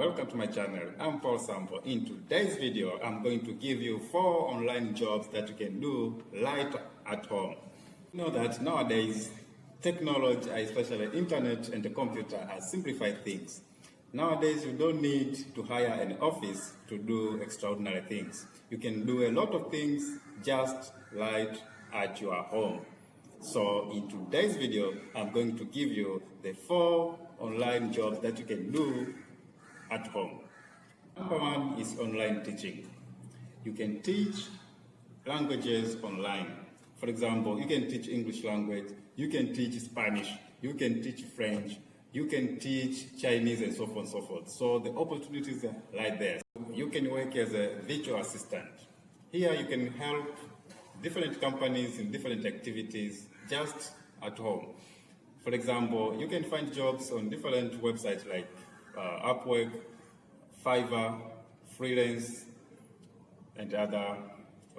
welcome to my channel. I'm Lusambo. In today's video, I'm going to give you 4 online jobs that you can do right at home. You know that nowadays, technology, especially internet and the computer, has simplified things. Nowadays, you don't need to hire an office to do extraordinary things. You can do a lot of things just right at your home. So in today's video, I'm going to give you the 4 online jobs that you can do at home. Number 1 is online teaching. You can teach languages online. For example, you can teach English language, you can teach Spanish, you can teach French, you can teach Chinese, and so on and so forth. So the opportunities are right there. You can work as a virtual assistant. Here you can help different companies in different activities just at home. For example, you can find jobs on different websites like Upwork, Fiverr, Freelance, and other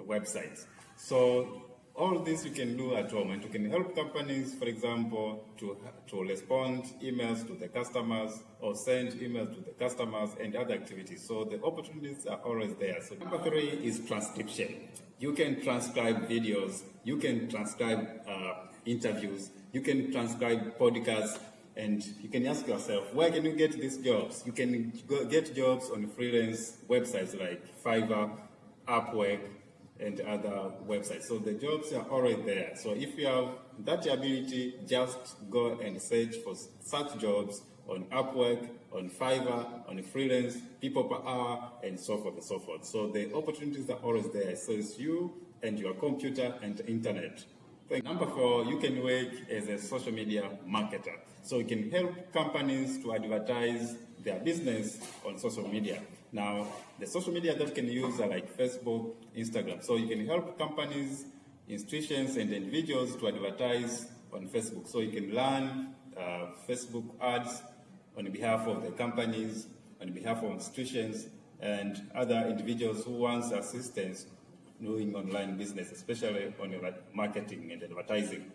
websites. So all this you can do at home, and you can help companies, for example, to respond emails to the customers or send emails to the customers and other activities. So the opportunities are always there. So number 3 is transcription. You can transcribe videos, you can transcribe interviews, you can transcribe podcasts, and you can ask yourself, where can you get these jobs? You can get jobs on freelance websites like Fiverr, Upwork, and other websites. So the jobs are already there. So if you have that ability, just go and search for such jobs on Upwork, on Fiverr, on freelance, people per hour, and so forth and so forth. So the opportunities are always there. So it's you and your computer and internet. Number 4, you can work as a social media marketer. So you can help companies to advertise their business on social media. Now, the social media that you can use are like Facebook, Instagram. So you can help companies, institutions, and individuals to advertise on Facebook. So you can run Facebook ads on behalf of the companies, on behalf of institutions, and other individuals who want assistance doing online business, especially on marketing and advertising.